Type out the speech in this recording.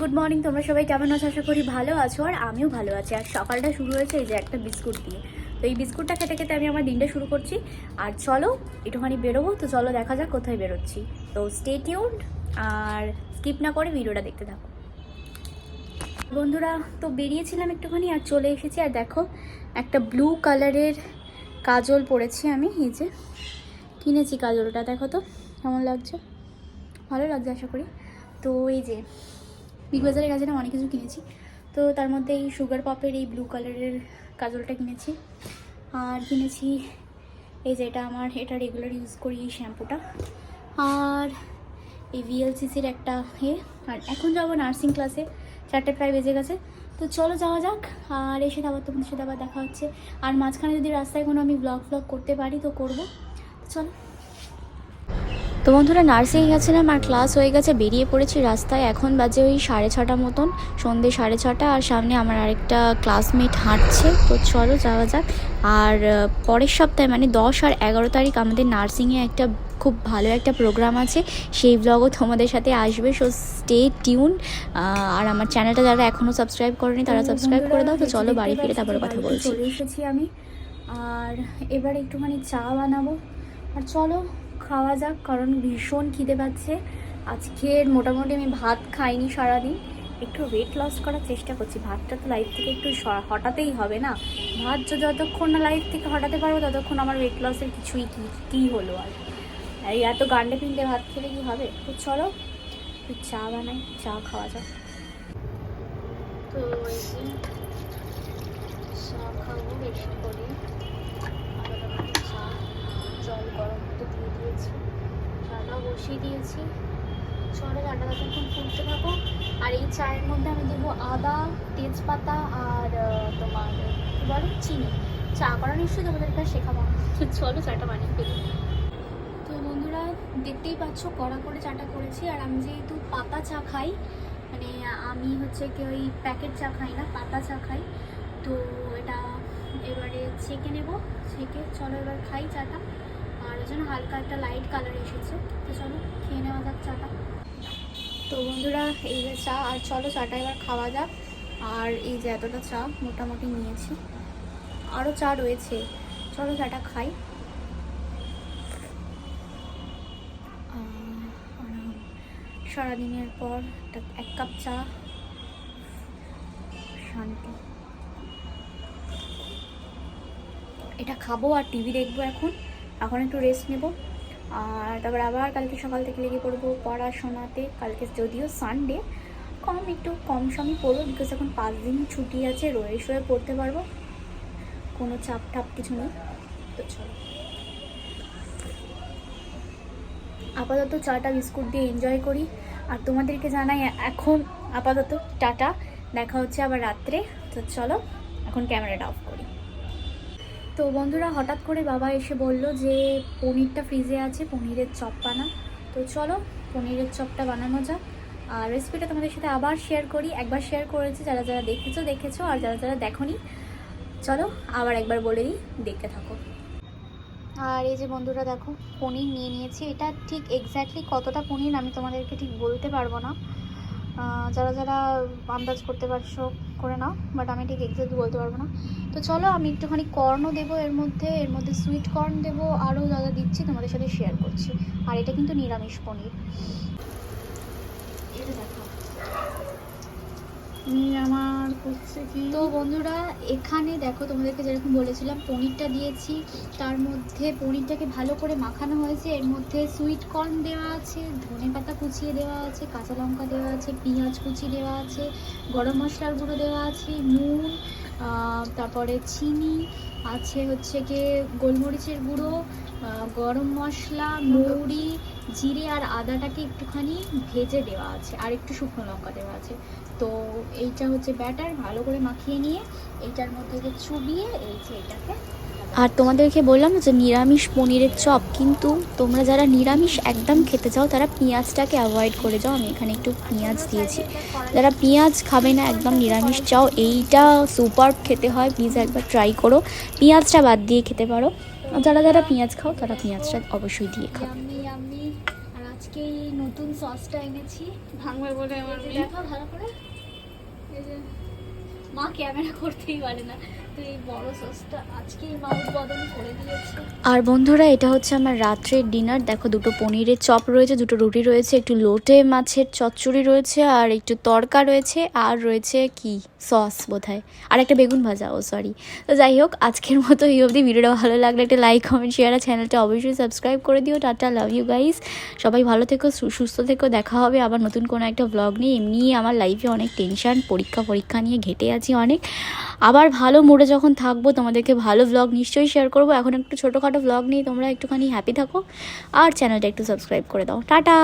Good morning. তোমরা সবাই কেমন আছো? আশা করি ভালো আছো, আর আমিও ভালো আছি। আর সকালটা শুরু হয়েছে এই যে একটা বিস্কুট দিয়ে। তো এই বিস্কুটটা খেতে খেতে আমি আমার দিনটা শুরু করছি। আর চলো একটুখানি বেরোবো, তো চলো দেখা যাক কোথায় বেরোচ্ছি। তো স্টে টিউনড আর স্কিপ না করে ভিডিওটা দেখতে থাকো বন্ধুরা। তো বেরিয়েছিলাম একটুখানি আর চলে এসেছি। আর দেখো একটা ব্লু কালারের কাজল পরেছি আমি, এই যে কিনেছি কাজলটা, দেখো তো কেমন লাগছে, ভালো লাগছে আশা করি। তো এই যে বিগ বাজারের কাছে না অনেক কিছু কিনেছি, তো তার মধ্যে এই সুগার পপের এই ব্লু কালারের কাজলটা কিনেছি। আর কিনেছি এই যে এটা রেগুলার ইউজ করি এই শ্যাম্পুটা। আর এই ভিএলসিসির একটা আর এখন যাবো নার্সিং ক্লাসে, 4টে প্রায় বেজে গেছে। তো চলো যাওয়া যাক। আর এসে আবার তোমাদের সাথে আবার দেখা হচ্ছে। আর মাঝখানে যদি রাস্তায় কোনো আমি ব্লগ করতে পারি তো করবো। চলো। তো বন্ধুরা নার্সিং গেছিলাম আর ক্লাস হয়ে গেছে, বেরিয়ে পড়েছি রাস্তায়। এখন বাজে ওই 6:30 মতন, সন্ধ্যে 6:30। আর সামনে আমার আরেকটা ক্লাসমেট হাঁটছে, তো চলো যাওয়া যাক। আর পরের সপ্তাহে মানে 10 আর 11 তারিখ আমাদের নার্সিংয়ে একটা খুব ভালো একটা প্রোগ্রাম আছে, সেই ব্লগও তোমাদের সাথে আসবে। So stay tune. আর আমার চ্যানেলটা যারা এখনও সাবস্ক্রাইব করেনি তারা সাবস্ক্রাইব করে দাও। তো চলো বাড়ি ফিরে তারপরে কথা বলছি। চলে এসেছি আমি, আর এবার একটুখানি চা বানাবো। আর চলো খাওয়া যাক, কারণ ভীষণ খিদে পাচ্ছে। আজকের মোটামুটি আমি ভাত খাইনি সারাদিন। একটু ওয়েট লস করার চেষ্টা করছি। ভাতটা তো লাইফ থেকে একটু হটাতেই হবে না। ভাত যতক্ষণ না লাইফ থেকে হটাতে পারবো ততক্ষণ আমার ওয়েট লসের কিছুই কী হলো। আর এই এত গান্ডে পিন্ডে ভাত খেলে কি হবে। তো চলো একটু চা বানাই, চা খাওয়া যাক। তো এই যে চা খাবো বেশি করে, চা জল গরম করতে দিয়ে দিয়েছি, চাটা বসিয়ে দিয়েছি। চলো চাটা ততক্ষণ ফুটতে থাকো। আর এই চায়ের মধ্যে আমি দেবো আদা, তেজপাতা আর তোমার কী বলো চিনি। চা করা নিশ্চয়ই তোমাদের কাছে শেখাবো। চলো চাটা বানিয়ে ফেলি। তো বন্ধুরা দেখতেই পাচ্ছ কড়া করে চাটা করেছি। আর আমি যেহেতু পাতা চা খাই, মানে আমি হচ্ছে কি ওই প্যাকেট চা খাই না, পাতা চা খাই, তো এটা এবারে ছেঁকে নেব। ছেঁকে চলো এবার খাই চাটা। আর ওই জন্য হালকা একটা লাইট কালার এসেছে, তো চলো খেয়ে নেওয়া যাক চাটা। তো বন্ধুরা এই যে চা, আর চলো চাটা এবার খাওয়া যাক। আর এই যে এতটা চা মোটামুটি নিয়েছি, আরও চা রয়েছে, চলো চাটা খাই। সারাদিনের পর এক কাপ চা, শান্তি। এটা খাবো আর টিভি দেখবো। এখন একটু রেস্ট নেব। আর তারপর আবার কালকে সকাল থেকে লেগে পড়বো পড়াশোনাতে। কালকে যদিও সানডে, একটু কম সময় পড়বো, বিকজ এখন 5 দিন ছুটি আছে, রয়ে পড়তে পারবো, কোনো চাপ টাপ কিছু নেই। তো চলো আপাতত চাটা বিস্কুট দিয়ে এনজয় করি। আর তোমাদেরকে জানাই এখন আপাতত টাটা, দেখা হচ্ছে আবার রাত্রে। তো চলো এখন ক্যামেরাটা অফ করি। তো বন্ধুরা হঠাৎ করে বাবা এসে বলল যে পনিরটা ফ্রিজে আছে, পনিরের চপ বানা। তো চলো পনিরের চপটা বানানো যাক। আর রেসিপিটা তোমাদের সাথে আবার শেয়ার করি। একবার শেয়ার করেছি, যারা যারা দেখেছো, আর যারা যারা দেখোনি চলো আবার একবার বলে দিই, দেখতে থাকো। আর এই যে বন্ধুরা দেখো পনির নিয়ে নিয়েছি। এটা ঠিক এক্স্যাক্টলি কতটা পনির আমি তোমাদেরকে ঠিক বলতে পারবো না, যারা যারা আন্দাজ করতে পারছো করে নাও, বাট আমি ঠিক এক্স্যাক্টলি বলতে পারবো না। তো চলো আমি একটুখানি কর্নও দেবো এর মধ্যে সুইট কর্ন দেবো, আরও যা যা দিচ্ছি তোমাদের সাথে শেয়ার করছি। আর এটা কিন্তু নিরামিষ পনির। এটা দেখো আমার করছে কি। তো বন্ধুরা এখানে দেখো তোমাদেরকে যেরকম বলেছিলাম পনিরটা দিয়েছি, তার মধ্যে পনিরটাকে ভালো করে মাখানো হয়েছে। এর মধ্যে সুইট কর্ন দেওয়া আছে, ধনে পাতা কুচিয়ে দেওয়া আছে, কাঁচা লঙ্কা দেওয়া আছে, পেঁয়াজ কুচি দেওয়া আছে, গরম মশলার গুঁড়ো দেওয়া আছে, নুন, তারপরে চিনি আছে, হচ্ছে গিয়ে গোলমরিচের গুঁড়ো, গরম মশলা, মৌরি, জিরে আর আদাটাকে একটুখানি ভেজে দেওয়া আছে, আর একটু শুকনো লঙ্কা দেওয়া আছে। তো এইটা হচ্ছে ব্যাটার, ভালো করে মাখিয়ে নিয়ে এইটার মধ্যে চুবিয়ে এইটাকে। আর তোমাদেরকে বললাম যে নিরামিষ পনিরের চপ, কিন্তু তোমরা যারা নিরামিষ একদম খেতে চাও তারা পেঁয়াজটাকে অ্যাভয়েড করে যাও। আমি এখানে একটু পেঁয়াজ দিয়েছি। যারা পেঁয়াজ খাবে না, একদম নিরামিষ চাও, এইটা সুপার খেতে হয়, প্লিজ একবার ট্রাই করো। পেঁয়াজটা বাদ দিয়ে খেতে পারো, যারা যারা পেঁয়াজ খাও তারা পেঁয়াজটা অবশ্যই দিয়ে খাও। আর আজকে নতুন সসটা এনেছি, ভাঙবে বলে আমার মেয়ে। দেখো ভালো করে। এই যে মা ক্যামেরা করতেই পারে না, তো এই বড় সসটা আজকেই মা উদ্বোধন করে দিয়েছে। আর বন্ধুরা, এটা হচ্ছে আমার রাত্রের ডিনার। দেখো, দুটো পনিরের চপ রয়েছে, দুটো রুটি রয়েছে, একটু লোটে মাছের চচ্চড়ি রয়েছে, আর একটু তড়কা রয়েছে, আর রয়েছে কি সস বোধহয়, আর একটা বেগুন ভাজা। ও সরি। তো যাই হোক, আজকের মতো এই অবধি। ভিডিওটা ভালো লাগলে একটা লাইক, কমেন্ট, শেয়ার, আর চ্যানেলটা অবশ্যই সাবস্ক্রাইব করে দিও। Tata, love you guys. সবাই ভালো থেকো, সুস্থ থেকো। দেখা হবে আবার নতুন কোনো একটা ব্লগ নিয়ে। এমনি আমার লাইফে অনেক টেনশন, পরীক্ষা নিয়ে ঘেটে আছি অনেক। আবার ভালো মুডে যখন থাকবো তোমাদেরকে ভালো ব্লগ নিশ্চয়ই শেয়ার করবো। এখন একটু ছোটোখাটো ব্লগ নিয়ে তোমরা একটুখানি হ্যাপি থাকো, আর চ্যানেলটা একটু সাবস্ক্রাইব করে দাও। টাটা।